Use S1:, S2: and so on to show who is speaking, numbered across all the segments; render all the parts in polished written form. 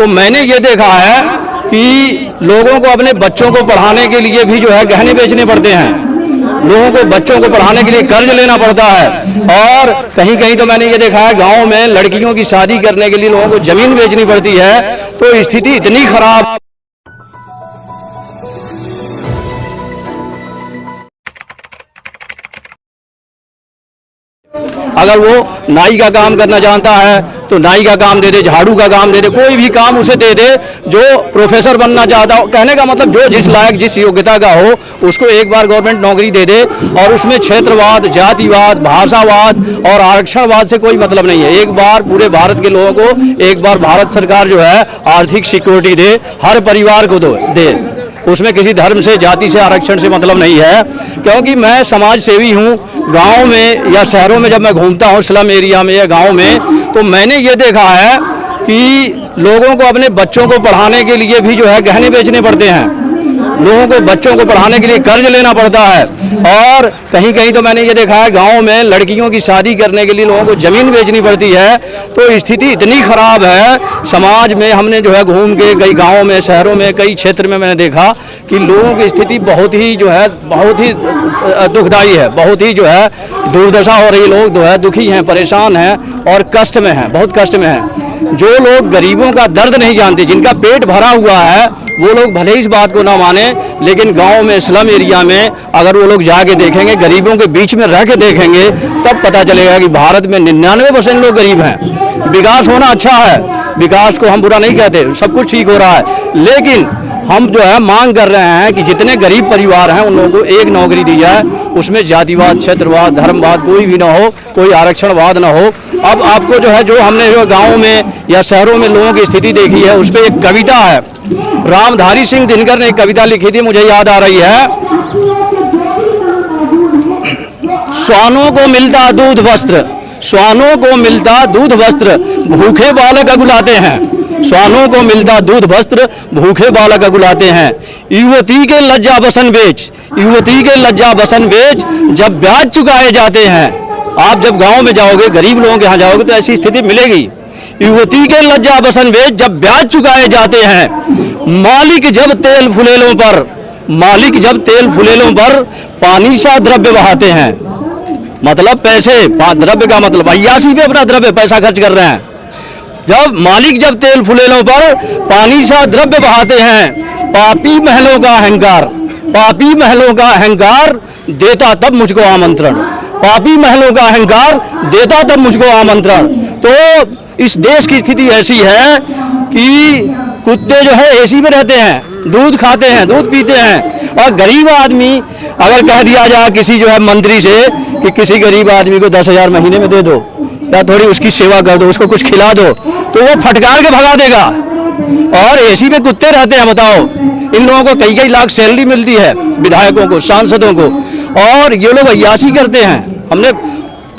S1: तो मैंने ये देखा है कि लोगों को अपने बच्चों को पढ़ाने के लिए भी जो है गहने बेचने पड़ते हैं, लोगों को बच्चों को पढ़ाने के लिए कर्ज लेना पड़ता है। और कहीं कहीं तो मैंने ये देखा है गांव में लड़कियों की शादी करने के लिए लोगों को जमीन बेचनी पड़ती है। तो स्थिति इतनी खराब। अगर वो नाई का काम करना जानता है तो नाई का काम दे दे, झाड़ू का काम दे दे, कोई भी काम उसे दे दे। जो प्रोफेसर बनना चाहता हो, कहने का मतलब जो जिस लायक जिस योग्यता का हो उसको एक बार गवर्नमेंट नौकरी दे दे। और उसमें क्षेत्रवाद, जातिवाद, भाषावाद और आरक्षणवाद से कोई मतलब नहीं है। एक बार पूरे भारत के लोगों को एक बार भारत सरकार जो है आर्थिक सिक्योरिटी दे, हर परिवार को दे। उसमें किसी धर्म से, जाति से, आरक्षण से मतलब नहीं है। क्योंकि मैं समाज सेवी हूँ। गांव में या शहरों में जब मैं घूमता हूँ, स्लम एरिया में या गांव में, तो मैंने ये देखा है कि लोगों को अपने बच्चों को पढ़ाने के लिए भी जो है गहने बेचने पड़ते हैं, लोगों को बच्चों को पढ़ाने के लिए कर्ज लेना पड़ता है। और कहीं कहीं तो मैंने ये देखा है गांव में लड़कियों की शादी करने के लिए लोगों को ज़मीन बेचनी पड़ती है। तो स्थिति इतनी ख़राब है समाज में। हमने जो है घूम के कई गाँव में, शहरों में, कई क्षेत्र में मैंने देखा कि लोगों की स्थिति बहुत ही जो है बहुत ही दुखदायी है, बहुत ही जो है दुर्दशा हो रही। लोग जो है दुखी हैं, परेशान हैं और कष्ट में हैं, बहुत कष्ट में हैं। जो लोग गरीबों का दर्द नहीं जानते, जिनका पेट भरा हुआ है, वो लोग भले इस बात को ना माने, लेकिन गांव में, स्लम एरिया में अगर वो लोग जाके देखेंगे, गरीबों के बीच में रह के देखेंगे, तब पता चलेगा कि भारत में 99% लोग गरीब हैं। विकास होना अच्छा है, विकास को हम बुरा नहीं कहते, सब कुछ ठीक हो रहा है। लेकिन हम जो है मांग कर रहे हैं कि जितने गरीब परिवार हैं उन लोगों को एक नौकरी दी जाए, उसमें जातिवाद, क्षेत्रवाद, धर्मवाद कोई भी ना हो, कोई आरक्षणवाद ना हो। अब आपको जो है, जो हमने जो गाँव में या शहरों में लोगों की स्थिति देखी है, उस पर एक कविता है, रामधारी सिंह दिनकर ने एक कविता लिखी थी, मुझे याद आ रही है। श्वानों को मिलता दूध वस्त्र, श्वानों को मिलता दूध वस्त्र, भूखे बालक अगुलाते हैं। श्वानों को मिलता दूध वस्त्र, भूखे बालक अगुलाते हैं। युवती के लज्जा बसन बेच, युवती के लज्जा बसन बेच, जब ब्याज चुकाए जाते हैं। आप जब गांव में जाओगे, गरीब लोगों के यहाँ जाओगे तो ऐसी स्थिति मिलेगी। युवती के लज्जा बसन बेच, जब ब्याज चुकाए जाते हैं। मालिक जब तेल फुलेलों पर, मालिक जब तेल फुलेलों पर पानी सा द्रव्य बहाते हैं। मतलब पैसे, द्रव्य का मतलब अय्यासी पे अपना द्रव्य पैसा खर्च कर रहे हैं। जब मालिक जब तेल फुलेलों पर पानी सा द्रव्य बहाते हैं। पापी महलों का अहंकार, पापी महलों का अहंकार देता तब मुझको आमंत्रण, पापी महलों का अहंकार देता तब मुझको आमंत्रण। तो इस देश की स्थिति ऐसी है कि कुत्ते जो है एसी में रहते हैं, दूध खाते हैं, दूध पीते हैं। और गरीब आदमी अगर कह दिया जाए किसी जो है मंत्री से कि किसी गरीब आदमी को 10,000 महीने में दे दो या थोड़ी उसकी सेवा कर दो, उसको कुछ खिला दो, तो वो फटकार के भगा देगा। और एसी में कुत्ते रहते हैं, बताओ। इन लोगों को कई कई लाख सैलरी मिलती है, विधायकों को, सांसदों को, और ये लोग अय्याशी करते हैं। हमने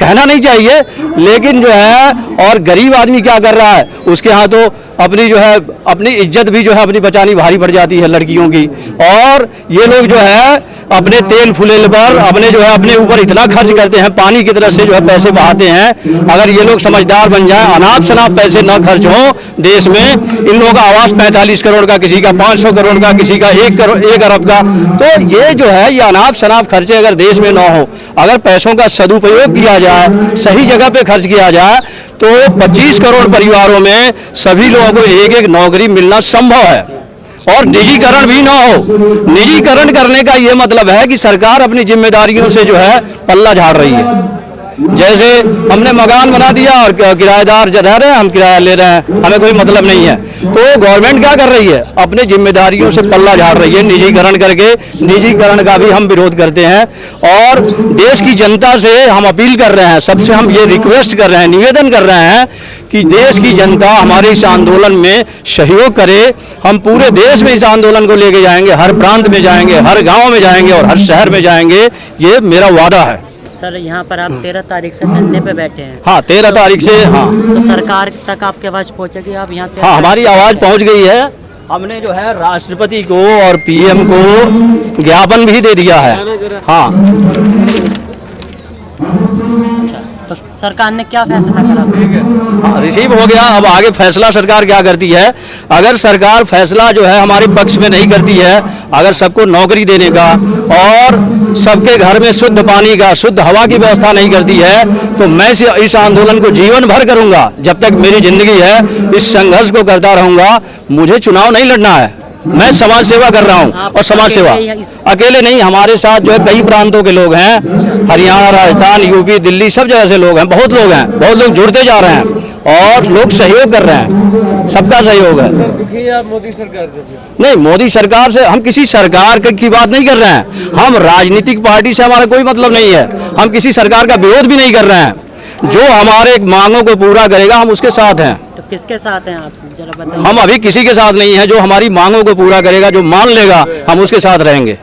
S1: कहना नहीं चाहिए, लेकिन जो है, और गरीब आदमी क्या कर रहा है, उसके यहाँ तो अपनी जो है अपनी इज्जत भी जो है अपनी बचानी भारी पड़ जाती है लड़कियों की। और ये लोग जो है अपने तेल फुलेल पर, अपने जो है अपने ऊपर इतना खर्च करते हैं, पानी की तरह से जो है पैसे बहाते हैं। अगर ये लोग समझदार बन जाएं, अनाप शनाप पैसे न खर्च हो देश में। इन लोगों का आवास 45 करोड़ का, किसी का 500 करोड़ का, किसी का 1 अरब का। तो ये जो है ये अनाप शनाप खर्चे अगर देश में न हो, अगर पैसों का सदुपयोग किया जाए, सही जगह पे खर्च किया जाए, तो 25 करोड़ परिवारों में सभी लोगों को एक एक नौकरी मिलना संभव है। और निजीकरण भी ना हो। निजीकरण करने का ये मतलब है कि सरकार अपनी जिम्मेदारियों से जो है पल्ला झाड़ रही है। जैसे हमने मकान बना दिया और किराएदार रह रहे हैं, हम किराया ले रहे हैं, हमें कोई मतलब नहीं है। तो गवर्नमेंट क्या कर रही है, अपने जिम्मेदारियों से पल्ला झाड़ रही है निजीकरण करके। निजीकरण का भी हम विरोध करते हैं और देश की जनता से हम अपील कर रहे हैं, सबसे हम ये रिक्वेस्ट कर रहे हैं, निवेदन कर रहे हैं कि देश की जनता हमारे इस आंदोलन में सहयोग करे। हम पूरे देश में इस आंदोलन को लेके जाएंगे, हर प्रांत में जाएंगे, हर गाँव में जाएंगे और हर शहर में जाएंगे, ये मेरा वादा है।
S2: सर, यहाँ पर आप 13 तारीख से धरने पे बैठे हैं।
S1: हाँ, 13 तारीख से। हाँ,
S2: तो सरकार तक आपकी आवाज़ पहुँचेगी? आप यहाँ?
S1: हाँ, हमारी आवाज़ पहुँच गई है। हमने जो है राष्ट्रपति को और पीएम को ज्ञापन भी दे दिया है। हाँ,
S2: तो सरकार ने क्या फैसला करा?
S1: हाँ, रिसीव हो गया। अब आगे फैसला सरकार क्या करती है। अगर सरकार फैसला जो है हमारे पक्ष में नहीं करती है, अगर सबको नौकरी देने का और सबके घर में शुद्ध पानी का, शुद्ध हवा की व्यवस्था नहीं करती है, तो मैं इस आंदोलन को जीवन भर करूंगा। जब तक मेरी जिंदगी है इस संघर्ष को करता रहूंगा। मुझे चुनाव नहीं लड़ना है, मैं समाज सेवा कर रहा हूं। और समाज सेवा अकेले नहीं, हमारे साथ जो है कई प्रांतों के लोग हैं, हरियाणा, राजस्थान, यूपी, दिल्ली, सब जगह से लोग हैं। बहुत लोग हैं, बहुत लोग जुड़ते जा रहे हैं और लोग सहयोग कर रहे हैं। सबका सहयोग है।
S3: दुखी हैं आप मोदी सरकार से?
S1: नहीं, मोदी सरकार से हम किसी सरकार की बात नहीं कर रहे हैं। हम राजनीतिक पार्टी से हमारा कोई मतलब नहीं है। हम किसी सरकार का विरोध भी नहीं कर रहे हैं। जो हमारे मांगों को पूरा करेगा हम उसके साथ हैं।
S2: तो किसके साथ हैं आप, जरा बताइए।
S1: हम अभी किसी के साथ नहीं है। जो हमारी मांगों को पूरा करेगा, जो मान लेगा, हम उसके साथ रहेंगे।